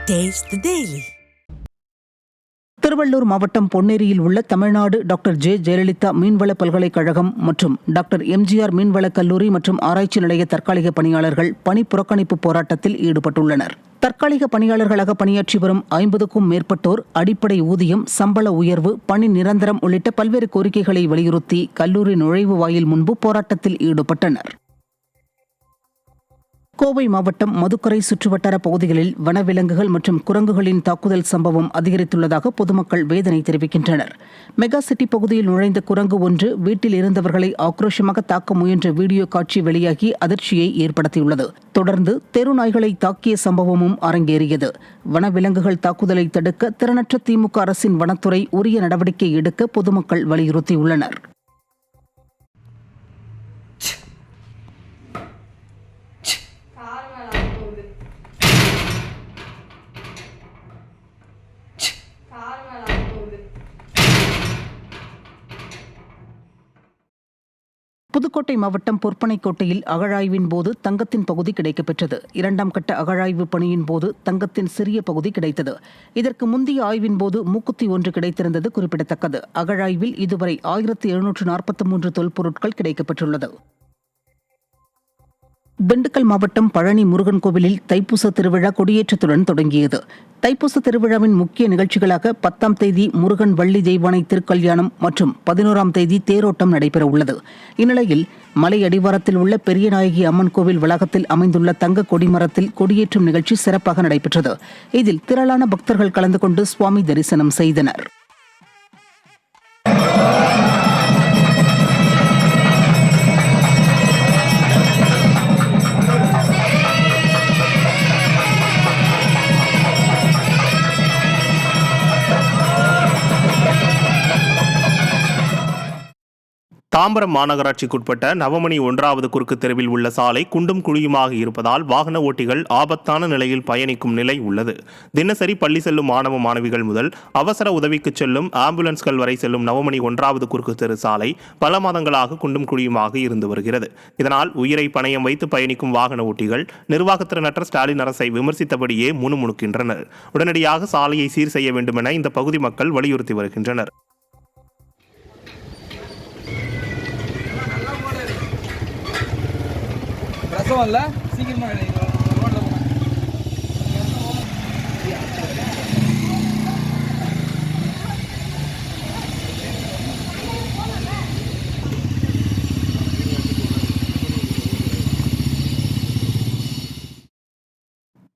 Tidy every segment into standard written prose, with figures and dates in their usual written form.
Taste the Daily. Tiruvallur மாவட்டம் பொன்னேரியில் உள்ள Tamil Nadu doctor J Jayalalithaa மீன்வள பல்கலைக்கழகம் மற்றும் டாக்டர் எம்ஜிஆர் மீன்வளக் கல்லூரி மற்றும் ஆராய்ச்சி நிலைய தற்காலிக பணியாளர்கள் பணி புறக்கணிப்பு போராட்டத்தில் ஈடுபட்டுள்ளனர். தற்காலிக பணியாளர்களாக பணியாற்றி வரும் 50க்கும் மேற்பட்டோர் அடிப்படை ஊதியம், சம்பள உயர்வு, பணி நிரந்தரம் உள்ளிட்ட பல்வேறு கோரிக்கைகளை வலியுறுத்தி கல்லூரி நுழைவு வாயில் முன்பு போராட்டத்தில் ஈடுபட்டனர். கோவை மாவட்டம் மதுக்கரை சுற்றுவட்டார பகுதிகளில் வனவிலங்குகள் மற்றும் குரங்குகளின் தாக்குதல் சம்பவம் அதிகரித்துள்ளதாக பொதுமக்கள் வேதனை தெரிவிக்கின்றனர். மெகா சிட்டி பகுதியில் நுழைந்த குரங்கு ஒன்று வீட்டில் இருந்தவர்களை ஆக்ரோஷமாக தாக்க முயன்ற வீடியோ காட்சி வெளியாகி அதிர்ச்சியை ஏற்படுத்தியுள்ளது. தொடர்ந்து தெரு நாய்களை தாக்கிய சம்பவமும் அரங்கேறியது. வனவிலங்குகள் தாக்குதலை தடுக்க திறனற்ற திமுக அரசின் வனத்துறை உரிய நடவடிக்கை எடுக்க பொதுமக்கள் வலியுறுத்தியுள்ளனர். புதுக்கோட்டை மாவட்டம் பொற்பனைக்கோட்டையில் அகழாய்வின் போது தங்கத்தின் பகுதி கிடைக்கப்பெற்றது. 2ஆம் கட்ட அகழாய்வு பணியின் போது தங்கத்தின் சிறிய பகுதி கிடைத்தது. இதற்கு முந்தைய ஆய்வின் போது மூக்குத்தி ஒன்று கிடைத்திருந்தது குறிப்பிடத்தக்கது. அகழாய்வில் இதுவரை 1743 தொல்பொருட்கள் கிடைக்கப்பெற்றுள்ளது. திண்டுக்கல் மாவட்டம் பழனி முருகன் கோவிலில் தைப்பூச திருவிழா கொடியேற்றத்துடன் தொடங்கியது. தைப்பூச திருவிழாவின் முக்கிய நிகழ்ச்சிகளாக 10ஆம் தேதி முருகன் வள்ளி தெய்வானை திருக்கல்யாணம் மற்றும் 11ஆம் தேதி தேரோட்டம் நடைபெறவுள்ளது. இந்நிலையில் மலை அடிவாரத்தில் உள்ள பெரியநாயகி அம்மன் கோவில் வளாகத்தில் அமைந்துள்ள தங்க கொடிமரத்தில் கொடியேற்றும் நிகழ்ச்சி சிறப்பாக நடைபெற்றது. இதில் திரளான பக்தர்கள் கலந்து கொண்டு சுவாமி தரிசனம் செய்தனர். தாம்பரம் மாநகராட்சிக்குட்பட்ட நவமணி 1வது குறுக்கு தெருவில் உள்ள சாலை குண்டும் குழியுமாக இருப்பதால் வாகன ஓட்டிகள் ஆபத்தான நிலையில் பயணிக்கும் நிலை உள்ளது. தினசரி பள்ளி செல்லும் மாணவ மாணவிகள் முதல் அவசர உதவிக்கு செல்லும் ஆம்புலன்ஸ்கள் வரை செல்லும் நவமணி 1வது குறுக்கு தெரு சாலை பல மாதங்களாக குண்டும் குழியுமாக இருந்து வருகிறது. இதனால் உயிரை பணயம் வைத்து பயணிக்கும் வாகன ஓட்டிகள் நிர்வாகத்திறனற்ற ஸ்டாலின் அரசை விமர்சித்தபடியே முணுமுணுக்கின்றனர். உடனடியாக சாலையை சீர் செய்ய வேண்டும் என இந்த பகுதி மக்கள் வலியுறுத்தி வருகின்றனர். சீக்கிரமா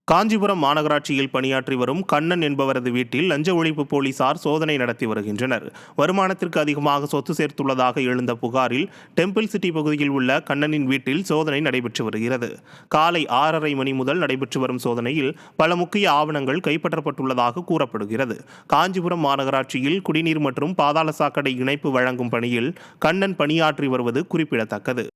காஞ்சிபுரம் மாநகராட்சியில் பணியாற்றி வரும் கண்ணன் என்பவரது வீட்டில் லஞ்ச ஒழிப்பு போலீசார் சோதனை நடத்தி வருகின்றனர். வருமானத்திற்கு அதிகமாக சொத்து சேர்த்துள்ளதாக எழுந்த புகாரில் டெம்பிள் சிட்டி பகுதியில் உள்ள கண்ணனின் வீட்டில் சோதனை நடைபெற்று வருகிறது. காலை 6:30 மணி முதல் நடைபெற்று வரும் சோதனையில் பல முக்கிய ஆவணங்கள் கைப்பற்றப்பட்டுள்ளதாக கூறப்படுகிறது. காஞ்சிபுரம் மாநகராட்சியில் குடிநீர் மற்றும் பாதாள சாக்கடை இணைப்பு வழங்கும் பணியில் கண்ணன் பணியாற்றி வருவது குறிப்பிடத்தக்கது.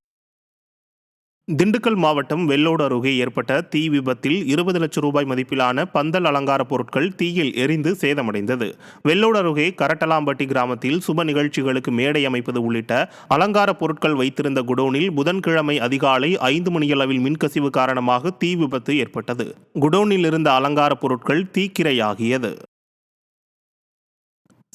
திண்டுக்கல் மாவட்டம் வெள்ளோடு அருகே ஏற்பட்ட தீ விபத்தில் 20 லட்சம் ரூபாய் மதிப்பிலான பந்தல் அலங்கார பொருட்கள் தீயில் எரிந்து சேதமடைந்தது. வெள்ளோடு அருகே கரட்டலாம்பட்டி கிராமத்தில் சுப நிகழ்ச்சிகளுக்கு மேடை அமைப்பது உள்ளிட்ட அலங்கார பொருட்கள் வைத்திருந்த குடோனில் புதன்கிழமை அதிகாலை 5 மணியளவில் மின்கசிவு காரணமாக தீ விபத்து ஏற்பட்டது. குடோனில் இருந்த அலங்கார பொருட்கள் தீக்கிரையாகியது.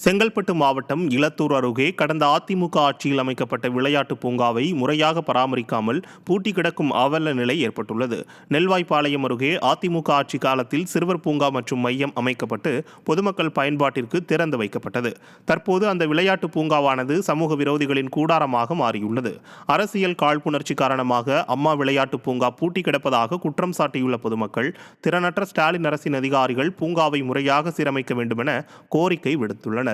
செங்கல்பட்டு மாவட்டம் இலத்தூர் அருகே கடந்த அதிமுக ஆட்சியில் அமைக்கப்பட்ட விளையாட்டு பூங்காவை முறையாக பராமரிக்காமல் பூட்டி கிடக்கும் அவல நிலை ஏற்பட்டுள்ளது. நெல்வாய்ப்பாளையம் அருகே அதிமுக ஆட்சி காலத்தில் சிறுவர் பூங்கா மற்றும் மையம் அமைக்கப்பட்டு பொதுமக்கள் பயன்பாட்டிற்கு திறந்து வைக்கப்பட்டது. தற்போது அந்த விளையாட்டு பூங்காவானது சமூக விரோதிகளின் கூடாரமாக மாறியுள்ளது. அரசியல் காழ்ப்புணர்ச்சி காரணமாக அம்மா விளையாட்டு பூங்கா பூட்டி கிடப்பதாக குற்றம் சாட்டியுள்ள பொதுமக்கள் திறனற்ற ஸ்டாலின் அரசின் அதிகாரிகள் பூங்காவை முறையாக சீரமைக்க வேண்டுமென கோரிக்கை விடுத்துள்ளனர்.